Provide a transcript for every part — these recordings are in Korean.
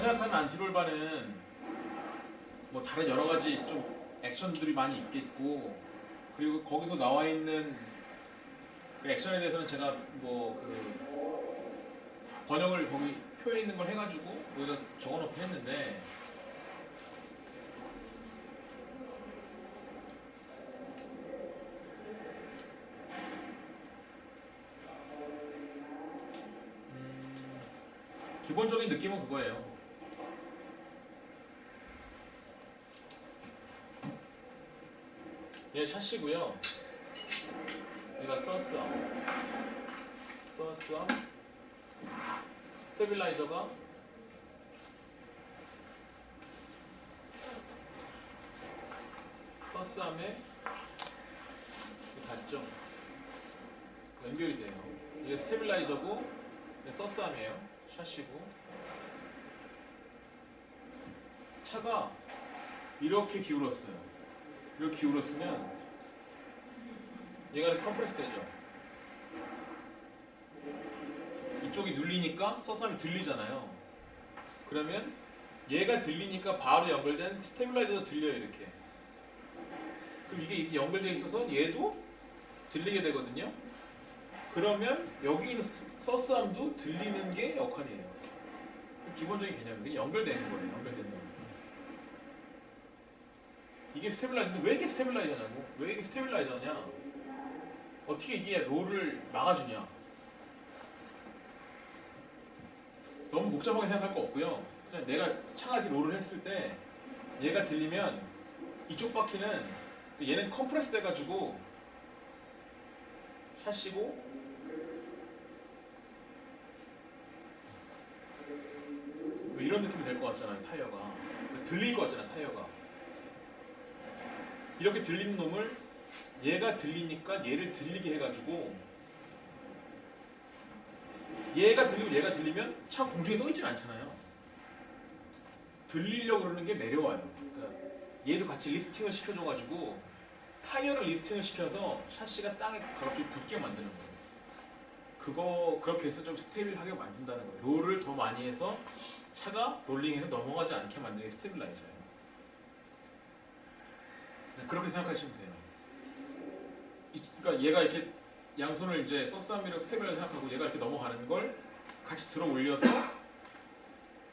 생각하는 안티롤바는 뭐 다른 여러 가지 좀 액션들이 많이 있겠고, 그리고 거기서 나와 있는 그 액션에 대해서는 제가 뭐 그 번역을 거기 표에 있는 걸 해가지고 여기다 적어놓긴 했는데, 기본적인 느낌은 그거예요. 얘 샷시고요. 얘가 서스암, 스테빌라이저가 서스암에 닿죠. 연결이 돼요. 이게 스테빌라이저고 서스암이에요. 샷시고 차가 이렇게 기울었어요. 이렇게 기울었으면 얘가 이렇게 컴프레스 되죠. 이쪽이 눌리니까 서스암이 들리잖아요. 그러면 얘가 들리니까 바로 연결된 스테빌라이저도 들려요. 이렇게. 그럼 이게 연결되어 있어서 얘도 들리게 되거든요. 그러면 여기 있는 서스암도 들리는 게 역할이에요. 기본적인 개념이에요. 연결되는 거예요. 연결되는 거. 이게 스테빌라이저인데 왜 이게 스테빌라이저냐고? 왜 이게 스테빌라이저냐? 어떻게 이게 롤을 막아주냐? 너무 복잡하게 생각할 거 없고요. 그냥 내가 차가 이렇게 롤을 했을 때 얘가 들리면 이쪽 바퀴는 얘는 컴프레스 돼가지고 샷시고 이런 느낌이 될 것 같잖아요. 타이어가 들릴 것 같잖아요. 타이어가 이렇게 들리는 놈을 얘가 들리니까 얘를 들리게 해가지고 얘가 들리고 얘가 들리면 차 공중에 떠 있진 않잖아요. 들리려고 그러는 게 내려와요. 그러니까 얘도 같이 리프팅을 시켜줘가지고 타이어를 리프팅을 시켜서 샤시가 땅에 가깝게 붙게 만드는 거예요. 그거 그렇게 해서 좀 스테빌하게 만든다는 거예요. 롤을 더 많이 해서 차가 롤링해서 넘어가지 않게 만드는 게 스테빌라이저예요. 그렇게 생각하시면 돼요. 그러니까 얘가 이렇게 양손을 이제 서스함이랑 스테빌라이저 생각하고 얘가 이렇게 넘어가는 걸 같이 들어 올려서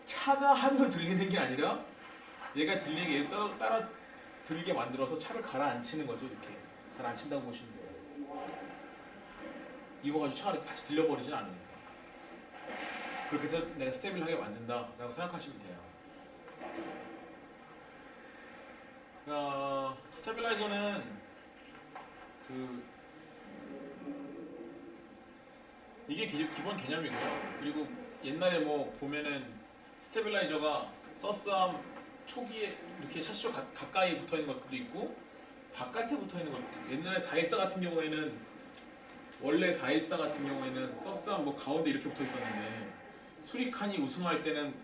차가 하늘로 들리는 게 아니라 얘가 들리게 얘를 따라 들게 만들어서 차를 가라앉히는 거죠. 이렇게 가라앉힌다고 보시면 돼요. 이거 가지고 차가 이렇게 같이 들려버리진 않으니까. 그렇게 해서 내가 스테빌하게 만든다라고 생각하시면 돼요. 스테빌라이저는 이게 기본 개념이고요. 그리고 옛날에 뭐 보면은 스테빌라이저가 서스암 초기에 이렇게 샤시와 가까이 붙어 있는 것도 있고 바깥에 붙어 있는 것도 있고, 옛날에 414 같은 경우에는 원래 414 같은 경우에는 서스암 뭐 가운데 이렇게 붙어 있었는데 수리칸이 우승할 때는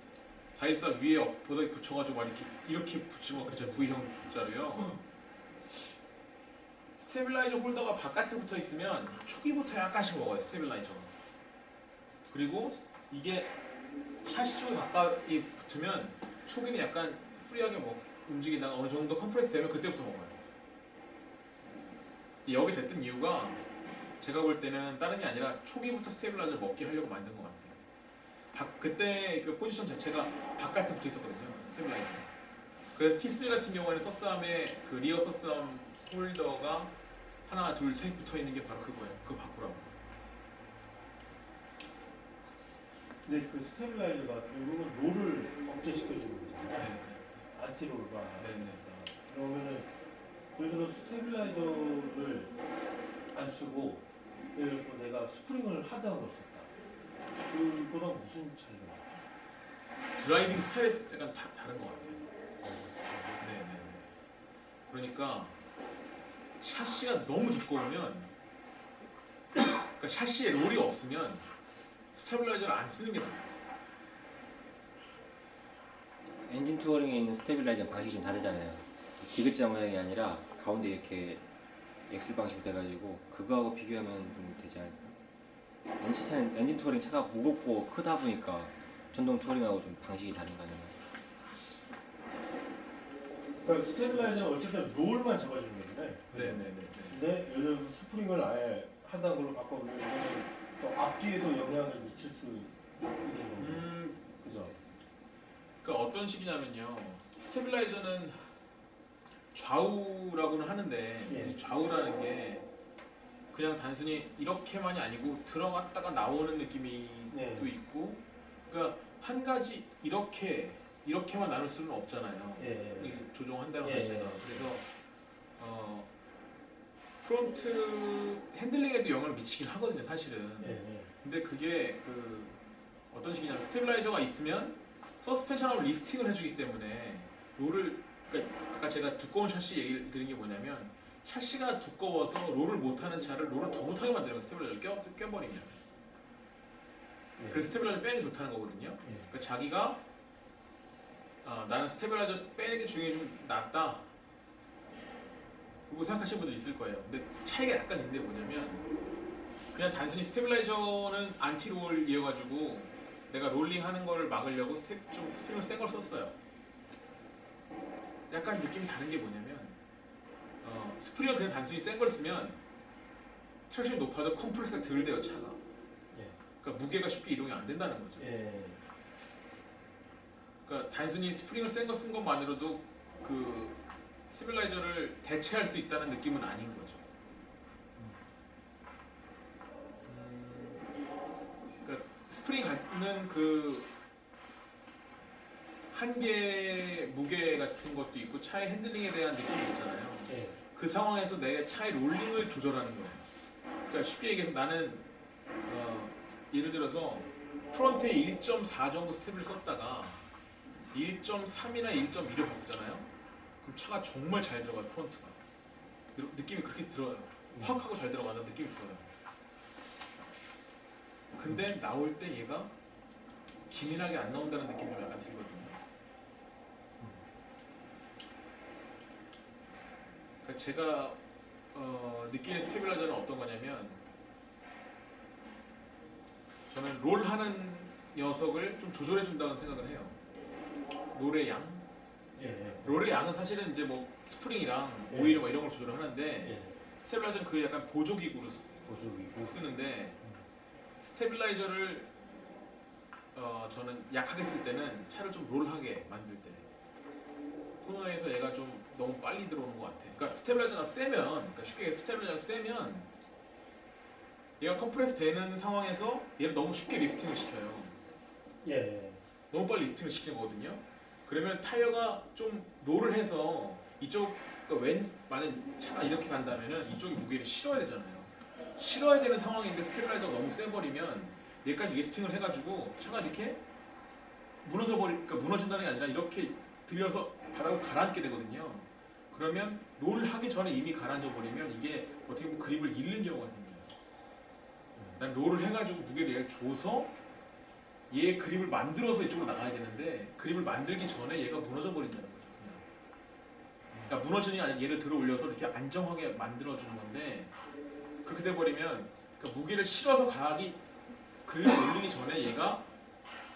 414 위에 보더기 붙여가지고 막 이렇게 붙이고 그랬잖아요. V형자로요. 스테빌라이저 홀더가 바깥에 붙어 있으면 초기부터 약간씩 먹어요. 스테빌라이저가. 그리고 이게 샤시 쪽에 가까이 붙으면 초기는 약간 프리하게 움직이다가 어느 정도 컴프레스 되면 그때부터 먹어요. 여기 됐던 이유가 제가 볼 때는 다른 게 아니라 초기부터 스테빌라이저를 먹게 하려고 만든 것 같아요. 그때 그 포지션 자체가 바깥에 붙어 있었거든요. 스테빌라이저. 그래서 T3 같은 경우에는 서스암에 그 리어 서스암 홀더가 하나, 둘, 셋 붙어 있는 게 바로 그거예요. 그거 바꾸라고. 근데 그 스테빌라이저가 결국은 롤을 억제시켜주는 거잖아요. 네. 안티롤과. 네네. 그러면은 예를 들어 스테빌라이저를 안 쓰고 예를 들어서 내가 스프링을 하드한 걸 썼다. 그거랑 무슨 차이가 나죠? 드라이빙 스타일이 약간 다른 것 같아요. 네네. 그러니까 샤시가 너무 두꺼우면, 그러니까 샤시에 롤이 없으면 스테빌라이저를 안 쓰는 게 나아요. 엔진 투어링에 있는 스테빌라이저 방식이 좀 다르잖아요. 디귿자 모양이 아니라 가운데 이렇게 X 방식으로 돼가지고 그거하고 비교하면 좀 되지 않을까? 엔진 투어링 차가 무겁고 크다 보니까 전동 투어링하고 좀 방식이 다른가 하면. 그러니까 스테빌라이저는 어쨌든 롤만 잡아주는 거잖아요. 네네네. 근데 예를 들어서 스프링을 아예 하단 걸로 바꿔보면 이거는 또 앞뒤에도 영향을 미칠 수 있는 거예요. 그죠? 그러니까 어떤 식이냐면요. 스테빌라이저는 좌우라고는 하는데 예. 이 좌우라는 게 그냥 단순히 이렇게만이 아니고 들어갔다가 나오는 느낌이 네. 또 있고, 그러니까 한 가지 이렇게만 나눌 수는 없잖아요. 예. 이 조종한다는 예. 자체가. 그래서 프론트 핸들링에도 영향을 미치긴 하거든요, 사실은. 예. 근데 그게 그 어떤 식이냐면 스테빌라이저가 있으면 서스펜션하고 리프팅을 해주기 때문에 롤을, 그러니까 아까 제가 두꺼운 샤시 얘기를 드린 게 뭐냐면 샤시가 두꺼워서 롤을 못하는 차를 롤을 더 못하게 만드는 거예요. 스테빌라이저를 껴버리면. 그래서 스테빌라이저 빼는 게 좋다는 거거든요. 그러니까 자기가 나는 스테빌라이저 빼는 게 중요해 좀 낫다 그리고 생각하시는 분들 있을 거예요. 근데 차이가 약간 있는데 뭐냐면 그냥 단순히 스테빌라이저는 안티롤이어가지고 내가 롤링하는 걸 막으려고 좀 스프링을 센 걸 썼어요. 약간 느낌이 다른 게 뭐냐면 스프링을 그냥 단순히 센 걸 쓰면 트랙션이 높아도 컴프레스가 덜 돼요, 차가. 그러니까 무게가 쉽게 이동이 안 된다는 거죠. 그러니까 단순히 스프링을 센 거 쓴 것만으로도 그 스테빌라이저를 대체할 수 있다는 느낌은 아닌 거죠. 그러니까 스프링 갖는 그 한계 무게 같은 것도 있고 차의 핸들링에 대한 느낌이 있잖아요. 그 상황에서 내 차의 롤링을 조절하는 거예요. 그러니까 쉽게 얘기해서 나는 예를 들어서 프론트에 1.4 정도 스텝을 썼다가 1.3이나 1.2를 바꾸잖아요. 그럼 차가 정말 잘 들어가요, 프론트가. 느낌이 그렇게 들어요. 확 하고 잘 들어가는 느낌이 들어요. 근데 나올 때 얘가 기민하게 안 나온다는 느낌이 좀 약간 들거든요. 그러니까 제가 느끼는 스테빌라이저는 어떤 거냐면 저는 롤하는 녀석을 좀 조절해 준다는 생각을 해요. 롤의 양. 롤의 양은 사실은 이제 뭐 스프링이랑 오일 뭐 이런 걸 조절을 하는데 스테빌라이저는 그 약간 보조기구로 쓰는데 스테빌라이저를 저는 약하게 쓸 때는 차를 좀 롤하게 만들 때 코너에서 얘가 좀 너무 빨리 들어오는 것 같아. 그러니까 스테빌라이저가 세면, 그러니까 쉽게 얘기해서 스테빌라이저가 세면 얘가 컴프레스 되는 상황에서 얘를 너무 쉽게 리프팅을 시켜요. 너무 빨리 리프팅을 시키는 거거든요. 그러면 타이어가 좀 롤을 해서 이쪽, 그러니까 만약 차가 이렇게 간다면은 이쪽이 무게를 실어야 되잖아요. 실어야 되는 상황인데 스테빌라이저가 너무 세버리면 얘까지 리프팅을 해가지고 차가 이렇게 그러니까 무너진다는 게 아니라 이렇게 들려서 바닥을 가라앉게 되거든요. 그러면 롤 하기 전에 이미 가라앉아 버리면 이게 어떻게 보면 그립을 잃는 경우가 생겨요. 난 롤을 해가지고 무게를 얘를 줘서 얘 그립을 만들어서 이쪽으로 나가야 되는데 그립을 만들기 전에 얘가 무너져 버린다는 거죠. 그냥. 그러니까 무너지는 게 아니라 얘를 들어 올려서 이렇게 안정하게 만들어주는 건데 그렇게 돼버리면 그러니까 무게를 실어서 그립을 올리기 전에 얘가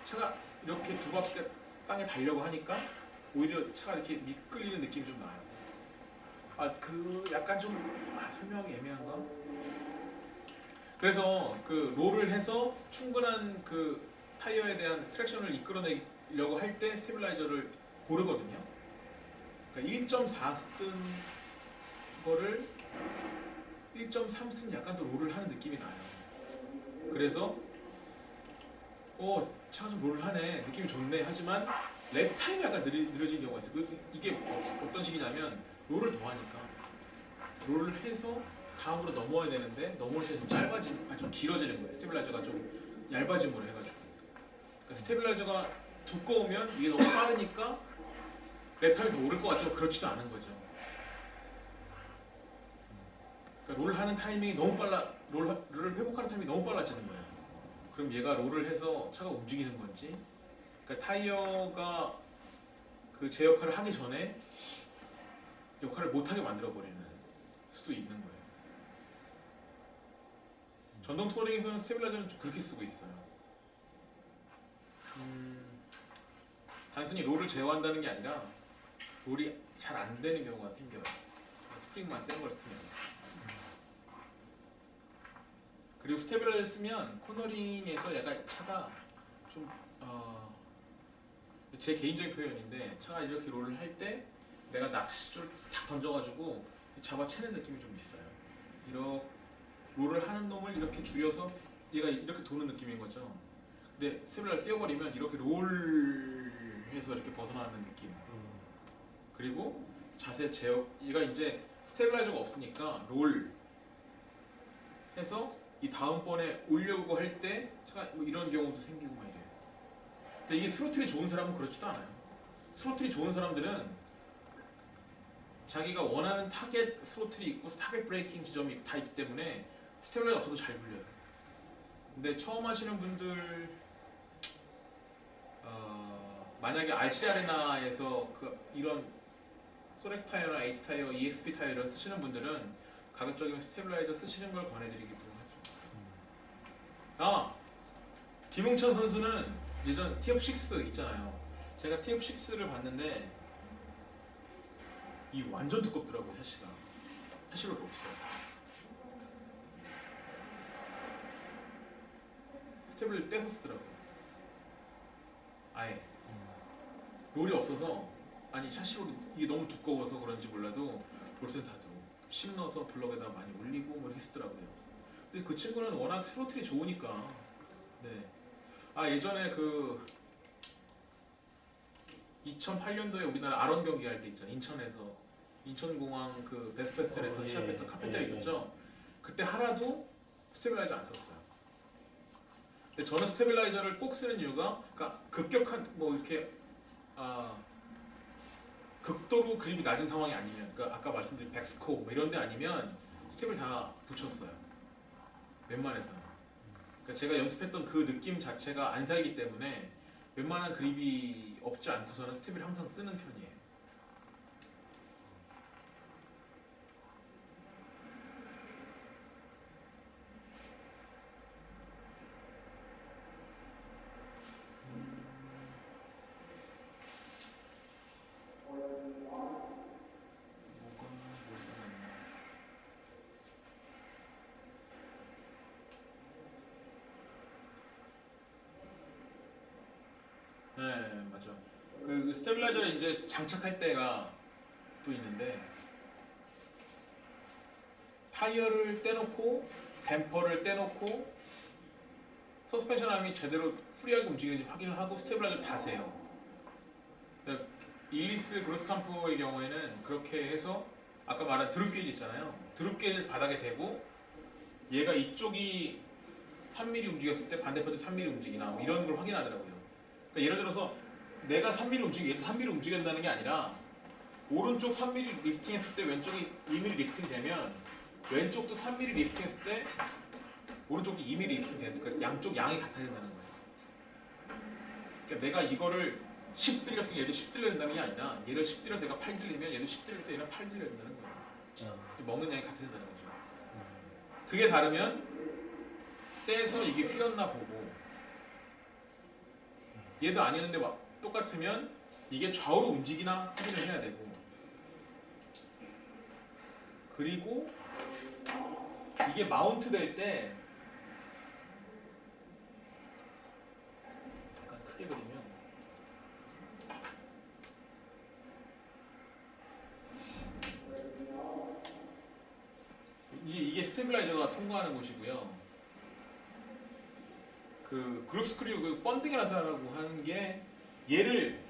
차가 이렇게 두 바퀴가 땅에 닿으려고 하니까 오히려 차가 이렇게 미끌리는 느낌이 좀 나요. 약간 좀 설명하기 애매한가? 그래서 그 롤을 해서 충분한 그 타이어에 대한 트랙션을 이끌어내려고 할 때 스테빌라이저를 고르거든요. 그러니까 1.4 쓰던 거를 1.3 쓰면 약간 더 롤을 하는 느낌이 나요. 그래서 차가 좀 롤을 하네, 느낌이 좋네 하지만 랩 타임이 약간 느려진 경우가 있어요. 이게 어떤 식이냐면 롤을 더 하니까 롤을 해서 다음으로 넘어야 되는데 넘어올 시간이 좀 길어지는 거예요. 스테빌라이저가 좀 얇아짐으로 해가지고. 그러니까 스테빌라이저가 두꺼우면 이게 너무 빠르니까 랩 타임이 더 오를 것 같지만 그렇지도 않은 거죠. 그러니까 롤 하는 타이밍이 너무 롤을 회복하는 타이밍이 너무 빨라지는 거예요. 그럼 얘가 롤을 해서 차가 움직이는 건지, 그러니까 타이어가 그 제 역할을 하기 전에 역할을 못하게 만들어버리는 수도 있는 거예요. 전동 투어링에서는 스테빌라이저는 좀 그렇게 쓰고 있어요. 단순히 롤을 제어한다는 게 아니라 롤이 잘 안 되는 경우가 생겨요. 스프링만 센 걸 쓰면. 그리고 스테빌라이저를 쓰면 코너링에서 약간 차가 좀 제 개인적인 표현인데 차가 이렇게 롤을 할 때 내가 낚싯줄 탁 던져가지고 잡아채는 느낌이 좀 있어요. 이렇게 롤을 하는 놈을 이렇게 줄여서 얘가 이렇게 도는 느낌인 거죠. 근데 스테빌라이저 띄워버리면 이렇게 롤해서 이렇게 벗어나는 느낌. 그리고 자세 제어, 얘가 이제 스테빌라이저가 없으니까 롤 해서 이 다음번에 올려고 할 때 차가 뭐 이런 경우도 생기고 막 이래요. 근데 이게 스로틀이 좋은 사람은 그렇지도 않아요. 스로틀이 좋은 사람들은 자기가 원하는 타겟 스로틀이 있고 타겟 브레이킹 지점이 다 있기 때문에 스테빌라이저 없어도 잘 굴려요. 근데 처음 하시는 분들 만약에 RC 아레나에서 이런 소렉스 타이어나 H 타이어, EXP 타이어를 쓰시는 분들은 가급적이면 스테빌라이저 쓰시는 걸 권해드리기도 하죠. 김웅천 선수는 예전 TF6 있잖아요. 제가 TF6를 봤는데 이 완전 두껍더라고요. 샤시가. 샤시로 없어요. 스텝을 떼서 쓰더라고요. 아예 롤이 없어서, 아니 샤시로 이게 너무 두꺼워서 그런지 몰라도 롤센타도 심 넣어서 블럭에다 많이 올리고 뭐 이렇게 쓰더라고요. 근데 그 친구는 워낙 스로틀이 좋으니까. 네. 예전에 그 2008년도에 우리나라 아론 경기 할 때 있잖아요. 인천에서 인천공항 그 베스트웨스턴에서 시합했던 카펜터 있었죠. 그때 하나도 스테빌라이저 안 썼어요. 근데 저는 스테빌라이저를 꼭 쓰는 이유가, 그러니까 급격한 뭐 이렇게 극도로 그립이 낮은 상황이 아니면, 그러니까 아까 말씀드린 백스코 뭐 이런 데 아니면 스텝을 다 붙였어요. 웬만해서는. 그러니까 제가 연습했던 그 느낌 자체가 안 살기 때문에 웬만한 그립이 없지 않고서는 스텝을 항상 쓰는 편이에요. 네, 맞아. 그 스테빌라이저를 이제 장착할 때가 또 있는데, 타이어를 떼놓고 댐퍼를 떼놓고 서스펜션 암이 제대로 프리하게 움직이는지 확인을 하고 스테빌라이저를 다 세요. 그러니까 일리스 그로스캄프의 경우에는 그렇게 해서 아까 말한 드롭 게이지 있잖아요. 드롭 게이지를 바닥에 대고 얘가 이쪽이 3mm 움직였을 때 반대편도 3mm 움직이나 뭐 이런 걸 확인하더라고요. 그러니까 예를 들어서 내가 3mm 움직이고 얘도 3mm 움직인다는 게 아니라 오른쪽 3mm 리프팅 했을 때 왼쪽이 2mm 리프팅 되면 왼쪽도 3mm 리프팅 했을 때 오른쪽이 2mm 리프팅 되는, 그러니까 양쪽 양이 같아야 된다는 거예요. 그러니까 내가 이거를 10 들렸으면 얘도 10 들려야 된다는 게 아니라 얘를 10 들여서 얘가 8 들리면 얘도 10 들릴 때 얘는 8 들려야 된다는 거예요. 먹는 양이 같아야 된다는 거죠. 그게 다르면 떼서 이게 휘었나 보고, 얘도 아니는데 막 똑같으면 이게 좌우로 움직이나 확인을 해야 되고, 그리고 이게 마운트 될 때 약간 크게 그리면 이게 스테빌라이저가 통과하는 곳이고요. 그 그룹 스크류 그 번딩 라사라고 하는 게, 얘를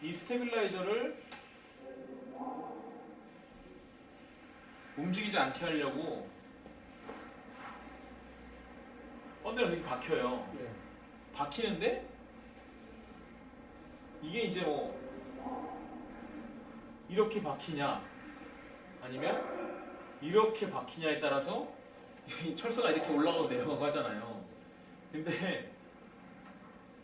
이 스테빌라이저를 움직이지 않게 하려고 번딩 라사 이렇게 박혀요. 네. 박히는데 이게 이제 뭐 이렇게 박히냐 아니면 이렇게 박히냐에 따라서 이 철사가 이렇게 올라가고 내려가고 하잖아요. 근데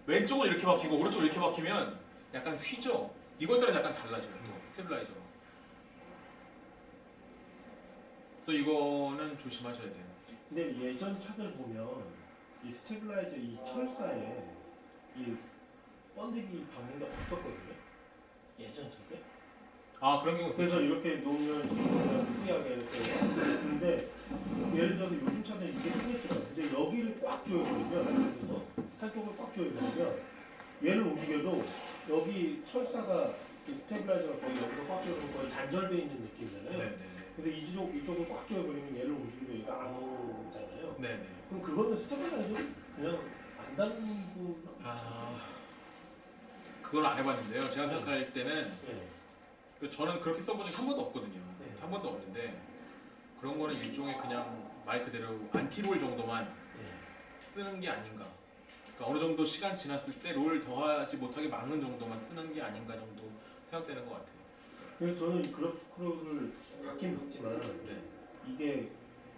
왼쪽은 이렇게 박히고 오른쪽은 이렇게 박히면 약간 휘죠. 이거에 따라 약간 달라져요. 또 스테빌라이저가. 그래서 이거는 조심하셔야 돼요. 근데 예전 차들 보면 이 스테빌라이저 이 철사에 이 번데기 박는 게 없었거든요. 예전 저때. 아 그런 경우 그래서 있었죠. 이렇게 놓으면 이쪽으로 프리하게 이렇게 근데 예를 들어서 요즘 차는 이게 생겼더라고요. 근데 여기를 꽉 조여버리면 그래서 한쪽을 꽉 조여버리면 얘를 움직여도 여기 철사가 그 스테빌라이저가 거의 여기서 꽉 조여버리면 거의 단절돼 있는 느낌이잖아요. 네네네. 근데 이쪽을 꽉 조여버리면 얘를 움직여도 얘가 안 오잖아요. 네네. 그럼 그거는 스테빌라이저 그냥 안 달리고 아 그걸 안 해봤는데요. 제가 생각할 때는 저는 그렇게 써본 적이 한 번도 없거든요. 네. 한 번도 없는데 그런 거는 일종의 그냥 말 그대로 안티롤 정도만 쓰는 게 아닌가. 그러니까 어느 정도 시간 지났을 때 롤 더하지 못하게 막는 정도만 쓰는 게 아닌가 정도 생각되는 것 같아요. 그래서 저는 그룹 스크롤을 받긴 받지만 네. 이게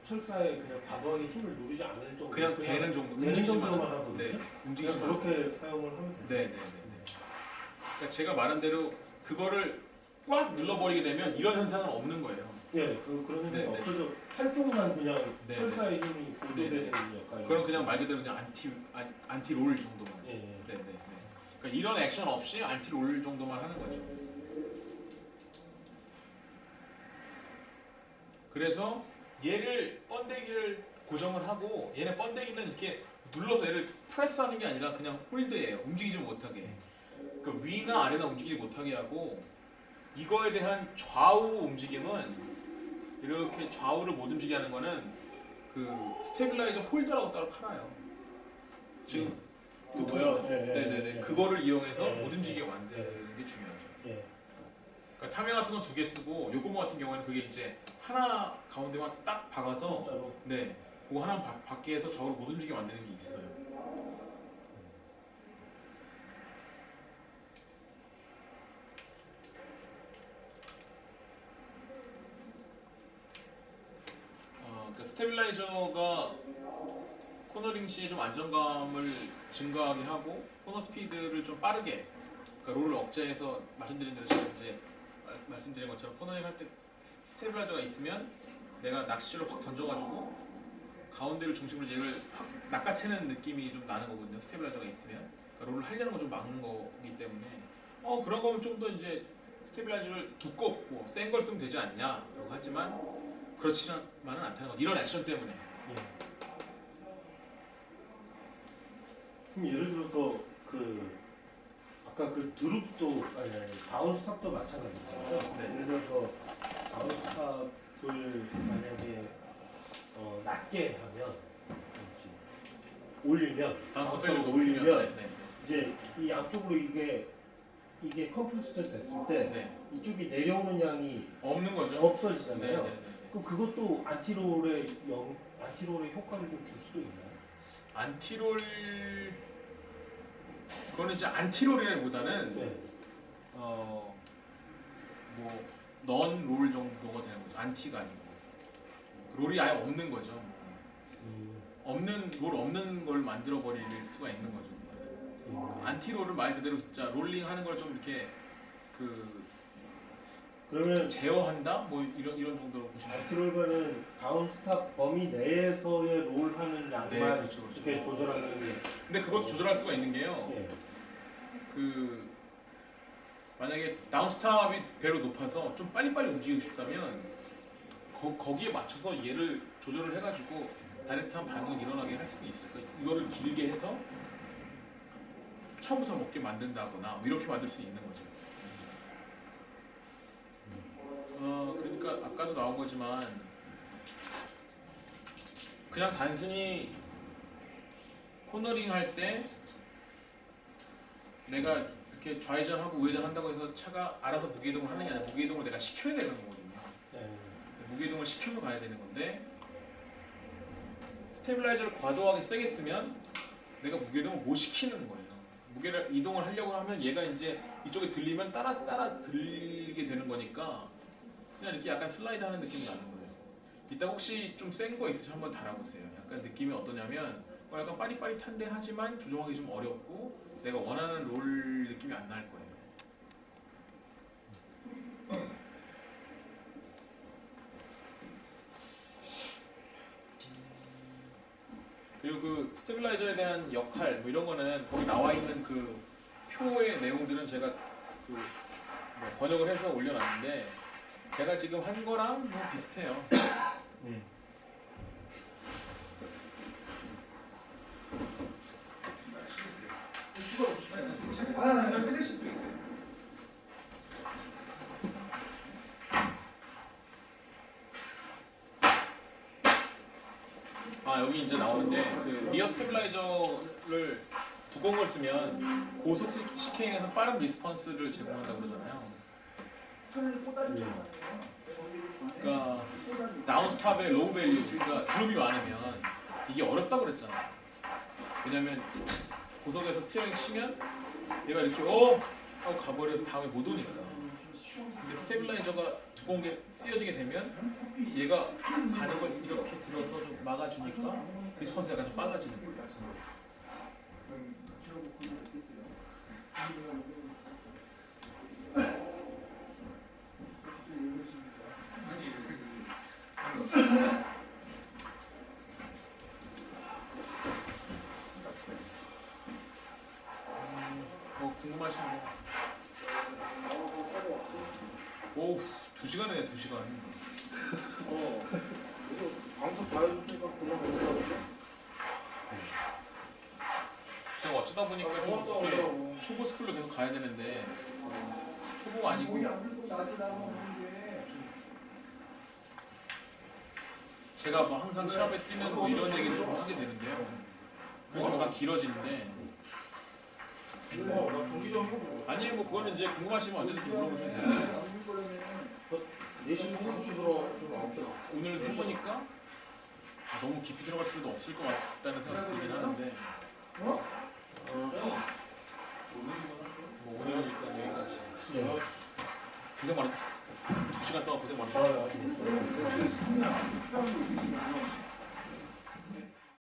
철사에 그냥 과도하게 힘을 누르지 않을 정도 그냥 되는 정도, 되는 움직이지만 정도만 하거든요. 네, 그냥 움직이지만. 그렇게 사용을 하면 돼요. 네네네. 그러니까 제가 말한 대로 그거를 꽉 눌러버리게 되면 이런 현상은 없는 거예요. 네, 그런 네, 의미가 네. 없어져 한쪽만 그냥 네, 철사의 힘이 보조되는 네, 역할. 그럼 그냥 말 그대로 그냥 안티 롤 정도만. 예, 예. 네네. 그러니까 이런 액션 없이 안티 롤 정도만 하는 거죠. 그래서 얘를 번데기를 고정을 하고 얘네 번데기는 이렇게 눌러서 얘를 프레스하는 게 아니라 그냥 홀드예요. 움직이지 못하게. 그러니까 위나 아래나 움직이지 못하게 하고 이거에 대한 좌우 움직임은 이렇게 좌우를 못 움직이게 하는 거는 그 스테빌라이저 홀더라고 따로 팔아요. 지금 붙어요. 네네네. 그거를 이용해서 못 움직이게 만드는 게 중요하죠. 예. 그러니까 타면 같은 건 두 개 쓰고 요코모 같은 경우에는 그게 이제 하나 가운데만 딱 박아서 진짜로. 네, 그거 하나 밖에 해서 좌우로 못 움직이게 만드는 게 있어요. 그러니까 스테빌라이저가 코너링 시에 좀 안정감을 증가하게 하고 코너 스피드를 좀 빠르게, 그러니까 롤을 억제해서 말씀드린 대로 제가 이제 말씀드린 것처럼 코너링 할 때 스테빌라이저가 있으면 내가 낚시줄을 확 던져가지고 가운데를 중심으로 얘를 확 낚아채는 느낌이 좀 나는 거거든요. 스테빌라이저가 있으면 그러니까 롤을 하려는 걸 좀 막는 거기 때문에 그런 거면 좀 더 이제 스테빌라이저를 두껍고 센 걸 쓰면 되지 않냐라고 하지만 그렇지만은 않다는 거. 이런 액션 때문에. 예. 그럼 예를 들어서 그 아까 그 드룹도 아니 다운 스탑도 마찬가지잖아요. 네. 예를 들어서 다운 스탑을 만약에 낮게 하면 그렇지. 올리면 다운스 스탑을 페이를 높이면 올리면 네, 이제 이 양쪽으로 이게 컴프레스 됐을 때 네. 이쪽이 내려오는 양이 없는 거죠. 없어지잖아요. 네. 그럼 그것도 안티롤의 효과를 좀 줄 수도 있나요? 안티롤 그거는 이제 안티롤이라기보다는 네. 넌롤 정도가 되는 거죠. 안티가 아니고 롤이 아예 없는 거죠. 롤 없는 걸 만들어 버릴 수가 있는 거죠. 그거는. 안티롤은 말 그대로 진짜 롤링하는 걸 좀 이렇게 그러면 제어한다? 뭐 이런 정도로 보시면 돼요. 안티롤과는 다운스탑 범위 내에서의 롤하는 양만 네, 그렇죠. 이렇게 조절하는 게 근데 그것도 조절할 수가 있는 게요. 예. 만약에 다운스탑이 배로 높아서 좀 빨리빨리 움직이고 싶다면 거기에 맞춰서 얘를 조절을 해가지고 다이렉트한 반응이 일어나게 할 수도 있어요. 그러니까 이거를 길게 해서 처음부터 먹게 만든다거나 뭐 이렇게 만들 수 있는 거죠. 그러니까 아까도 나온 거지만 그냥 단순히 코너링 할 때 내가 이렇게 좌회전하고 우회전 한다고 해서 차가 알아서 무게이동을 하는 게 아니라 무게이동을 내가 시켜야 되는 거거든요. 네. 무게이동을 시켜서 가야 되는 건데 스테빌라이저를 과도하게 세게 쓰면 내가 무게이동을 못 시키는 거예요. 무게를 이동을 하려고 하면 얘가 이제 이쪽에 들리면 따라 들리게 되는 거니까 그냥 이렇게 약간 슬라이드 하는 느낌이 나는 거예요. 이따 혹시 좀 센 거 있으시면 한번 달아보세요. 약간 느낌이 어떠냐면 약간 빠릿빠릿한데 하지만 조종하기 좀 어렵고 내가 원하는 롤 느낌이 안 날 거예요. 그리고 그 스테빌라이저에 대한 역할 뭐 이런 거는 거기 나와 있는 그 표의 내용들은 제가 뭐 번역을 해서 올려놨는데 제가 지금 한 거랑 뭐 비슷해요. 네. 아 여기 이제 나오는데 그 리어 스테빌라이저를 두꺼운 걸 쓰면 고속 CK에서 빠른 리스폰스를 제공한다고 그러잖아요. 그러니까 다운스탑의 로우 밸류, 그러니까 드롭이 많으면 이게 어렵다고 그랬잖아요. 왜냐면 고속에서 스티어링 치면 얘가 이렇게 하고 가버려서 다음에 못 오니까. 근데 스테빌라이저가 두꺼운 게 쓰여지게 되면 얘가 가는 걸 이렇게 들어서 좀 막아주니까 리스폰스가 약간 좀 빨라지는 거예요. 궁금하신 거? 오우, 2시간이네, 2시간. 방송 다 해주니까 그만 보더라고요. 제가 어쩌다 보니까 좀 이렇게 초보 스쿨로 계속 가야 되는데 초보가 아니고 제가 뭐 항상 시합에 뛰는 뭐 이런 얘기를 좀 하게 되는데요. 그래서 잠깐 길어지는데 나 경기장 아니에요. 뭐 그거는 이제 궁금하시면 언제든지 물어보셔도 되고요. 4시 9시로 좀 9시 오늘 해보니까 너무 깊이 들어갈 필요도 없을 것 같다는 생각이 들긴 하는데 뭐 오늘 일단 여기까지. 네. 고생 많았. 2시간 동안 고생 많으셨어요.